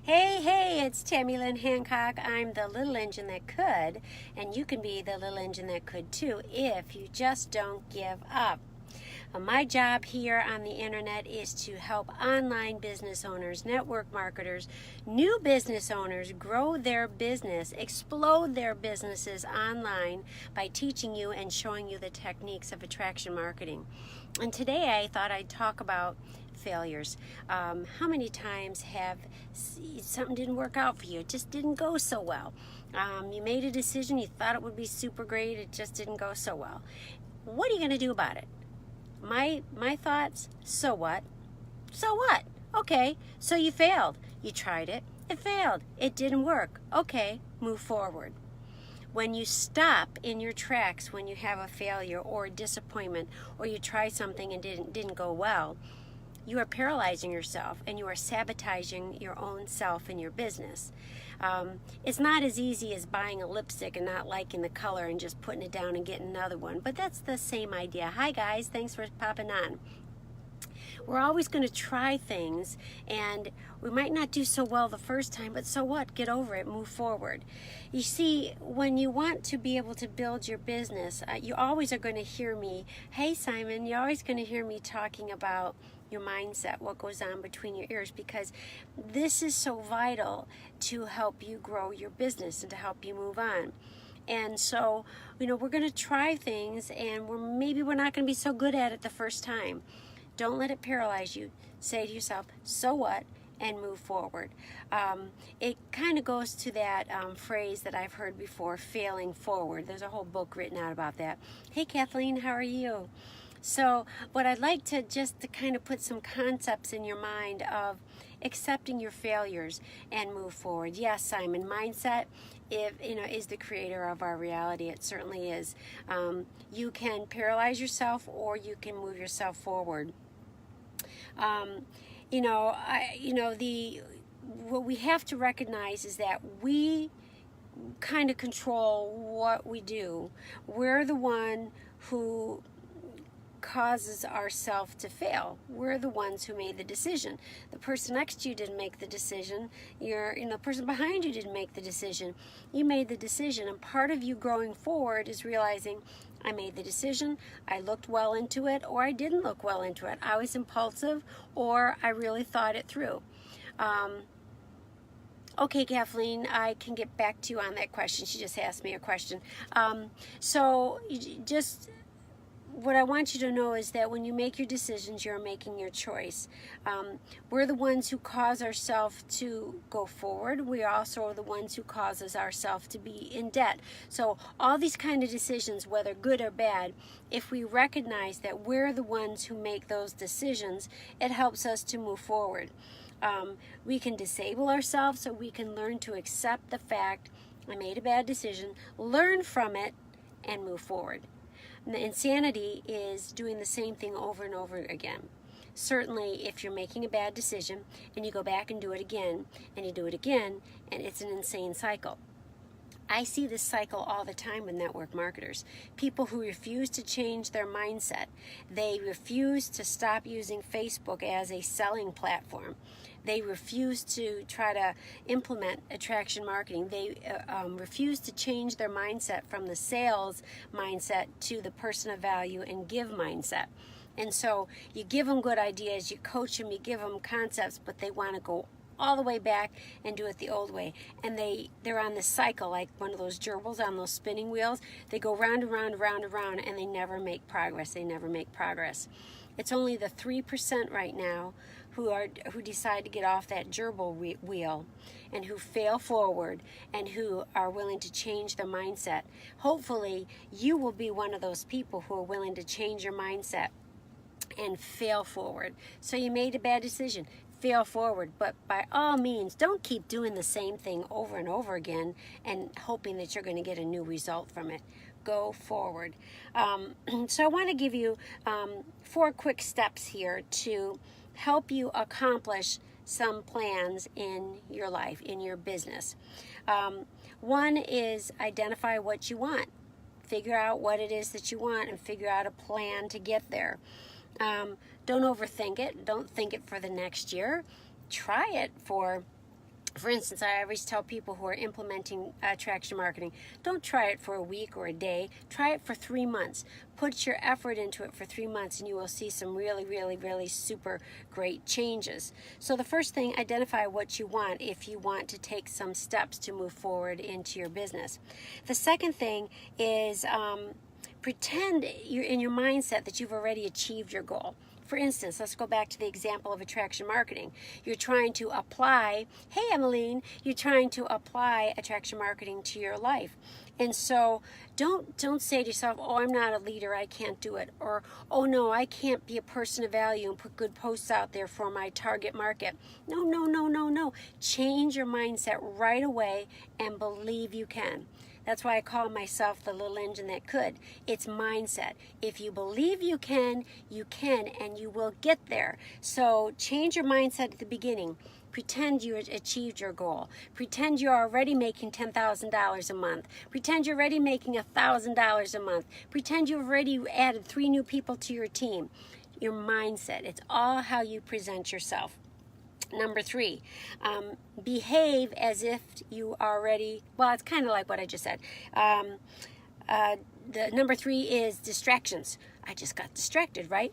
Hey, it's Tammy Lynn Hancock. I'm the little engine that could, and you can be the little engine that could too if you just don't give up. My job here on the internet is to help online business owners, network marketers, new business owners grow their business, explode their businesses online by teaching you and showing you the techniques of attraction marketing. And today I thought I'd talk about failures. How many times have something didn't work out for you? It just didn't go so well. You made a decision, you thought it would be super great, it just didn't go so well. What are you going to do about it? My thoughts, so what? So what? Okay, so you failed. You tried it. It failed. It didn't work. Okay, move forward. When you stop in your tracks when you have a failure or a disappointment or you try something and didn't go well, you are paralyzing yourself and you are sabotaging your own self and your business. It's not as easy as buying a lipstick and not liking the color and just putting it down and getting another one, but that's the same idea. Hi guys, thanks for popping on. We're always going to try things, and we might not do so well the first time, but so what? Get over it, move forward. You see, when you want to be able to build your business, you always are going to hear me, hey Simon, you're always going to hear me talking about your mindset, what goes on between your ears, because this is so vital to help you grow your business and to help you move on. And so, we're going to try things, and maybe we're not going to be so good at it the first time. Don't let it paralyze you. Say to yourself, so what? And move forward. It kind of goes to that phrase that I've heard before, failing forward. There's a whole book written out about that. Hey Kathleen, how are you? So what I'd like to kind of put some concepts in your mind of accepting your failures and move forward. Yes, Simon, mindset is the creator of our reality. It certainly is. You can paralyze yourself or you can move yourself forward. What we have to recognize is that we kind of control what we do. We're the one who causes ourselves to fail. We're the ones who made the decision. The person next to you didn't make the decision. The person behind you didn't make the decision. You made the decision, and part of you growing forward is realizing, I made the decision, I looked well into it, or I didn't look well into it. I was impulsive, or I really thought it through. Okay, Kathleen, I can get back to you on that question. She just asked me a question. What I want you to know is that when you make your decisions, you're making your choice. We're the ones who cause ourselves to go forward. We also are the ones who causes ourselves to be in debt. So all these kind of decisions, whether good or bad, if we recognize that we're the ones who make those decisions, it helps us to move forward. We can disable ourselves so we can learn to accept the fact, I made a bad decision, learn from it, and move forward. And insanity is doing the same thing over and over again. Certainly, if you're making a bad decision and you go back and do it again, and you do it again, and it's an insane cycle. I see this cycle all the time with network marketers. People who refuse to change their mindset. They refuse to stop using Facebook as a selling platform. They refuse to try to implement attraction marketing. They refuse to change their mindset from the sales mindset to the person of value and give mindset. And so you give them good ideas, you coach them, you give them concepts, but they want to go all the way back and do it the old way. And they're on this cycle like one of those gerbils on those spinning wheels. They go round and round and round and round, and they never make progress. They never make progress. It's only the 3% right now who decide to get off that gerbil wheel and who fail forward and who are willing to change their mindset. Hopefully, you will be one of those people who are willing to change your mindset and fail forward. So you made a bad decision. Fail forward, but by all means, don't keep doing the same thing over and over again and hoping that you're going to get a new result from it. Go forward. So I want to give you 4 quick steps here to help you accomplish some plans in your life, in your business. One is identify what you want. Figure out what it is that you want and figure out a plan to get there. Don't overthink it. Don't think it for the next year. Try it for For instance, I always tell people who are implementing attraction marketing, don't try it for a week or a day. Try it for 3 months. Put your effort into it for 3 months and you will see some really, really, really super great changes. So the first thing, identify what you want if you want to take some steps to move forward into your business. The second thing is pretend you're in your mindset that you've already achieved your goal. For instance, let's go back to the example of attraction marketing. You're trying to apply, hey Emmeline, you're trying to apply attraction marketing to your life. And so don't say to yourself, oh, I'm not a leader, I can't do it. Or, oh no, I can't be a person of value and put good posts out there for my target market. No, no, no, no, no. Change your mindset right away and believe you can. That's why I call myself the little engine that could. It's mindset. If you believe you can, and you will get there. So change your mindset at the beginning. Pretend you achieved your goal. Pretend you're already making $10,000 a month. Pretend you're already making $1,000 a month. Pretend you've already added 3 new people to your team. Your mindset. It's all how you present yourself. Number 3, behave as if you already, well, it's kind of like what I just said. The number 3 is distractions. I just got distracted, right?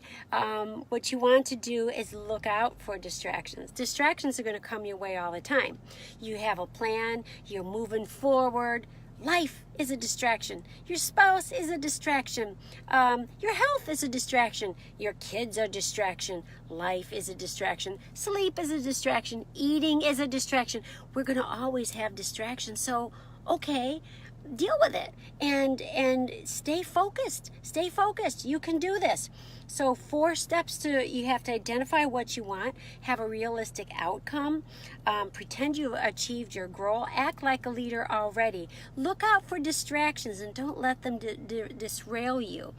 What you want to do is look out for distractions. Distractions are going to come your way all the time. You have a plan, you're moving forward. Life is a distraction. Your spouse is a distraction. Your health is a distraction. Your kids are a distraction. Life is a distraction. Sleep is a distraction. Eating is a distraction. We're going to always have distractions. So, okay, deal with it and stay focused. Stay focused. You can do this. So 4 steps you have to identify what you want, have a realistic outcome, pretend you've achieved your goal, act like a leader already. Look out for distractions and don't let them derail you.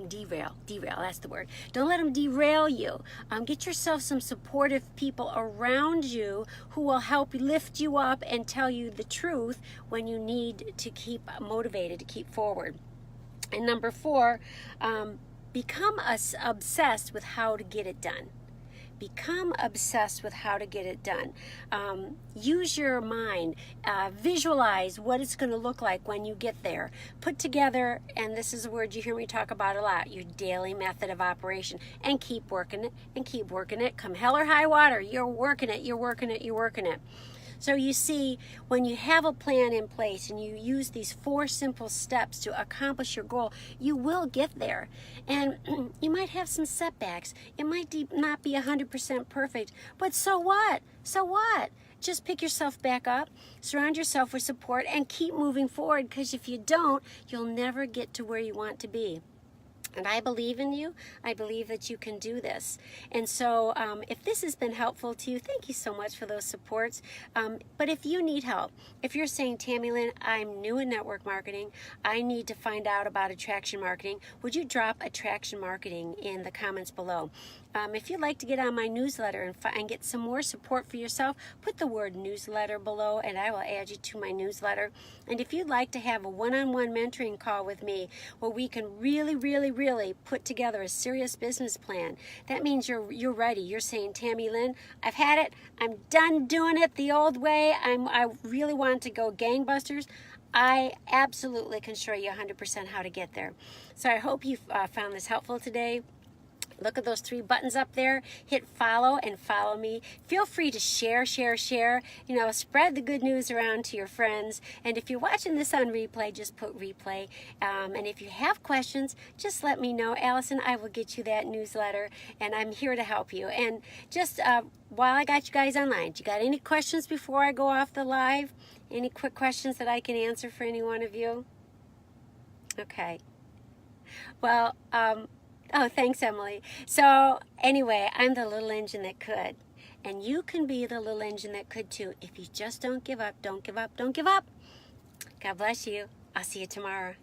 Derail, that's the word. Don't let them derail you. Get yourself some supportive people around you who will help lift you up and tell you the truth when you need to keep motivated, to keep forward. And number 4, become obsessed with how to get it done. Become obsessed with how to get it done. Use your mind. Visualize what it's going to look like when you get there. Put together, and this is a word you hear me talk about a lot, your daily method of operation. And keep working it, and keep working it. Come hell or high water, you're working it, you're working it, you're working it. So you see, when you have a plan in place and you use these 4 simple steps to accomplish your goal, you will get there. And you might have some setbacks. It might not be 100% perfect, but so what? So what? Just pick yourself back up, surround yourself with support, and keep moving forward, because if you don't, you'll never get to where you want to be. And I believe in you. I believe that you can do this. And so if this has been helpful to you, thank you so much for those supports. But if you need help, if you're saying, Tammy Lynn, I'm new in network marketing, I need to find out about attraction marketing, would you drop attraction marketing in the comments below? If you'd like to get on my newsletter and get some more support for yourself, put the word newsletter below and I will add you to my newsletter. And if you'd like to have a one-on-one mentoring call with me where we can really, really, really put together a serious business plan, that means you're ready. You're saying, Tammy Lynn, I've had it. I'm done doing it the old way. I really want to go gangbusters. I absolutely can show you 100% how to get there. So I hope you found this helpful today. Look at those 3 buttons up there. Hit follow and follow me. Feel free to share. You know, spread the good news around to your friends. And if you're watching this on replay, just put replay. And if you have questions, just let me know. Allison, I will get you that newsletter, and I'm here to help you. And just while I got you guys online, do you got any questions before I go off the live? Any quick questions that I can answer for any one of you? Okay. Well, oh, thanks, Emily. So anyway, I'm the little engine that could. And you can be the little engine that could too. If you just don't give up, don't give up, don't give up. God bless you. I'll see you tomorrow.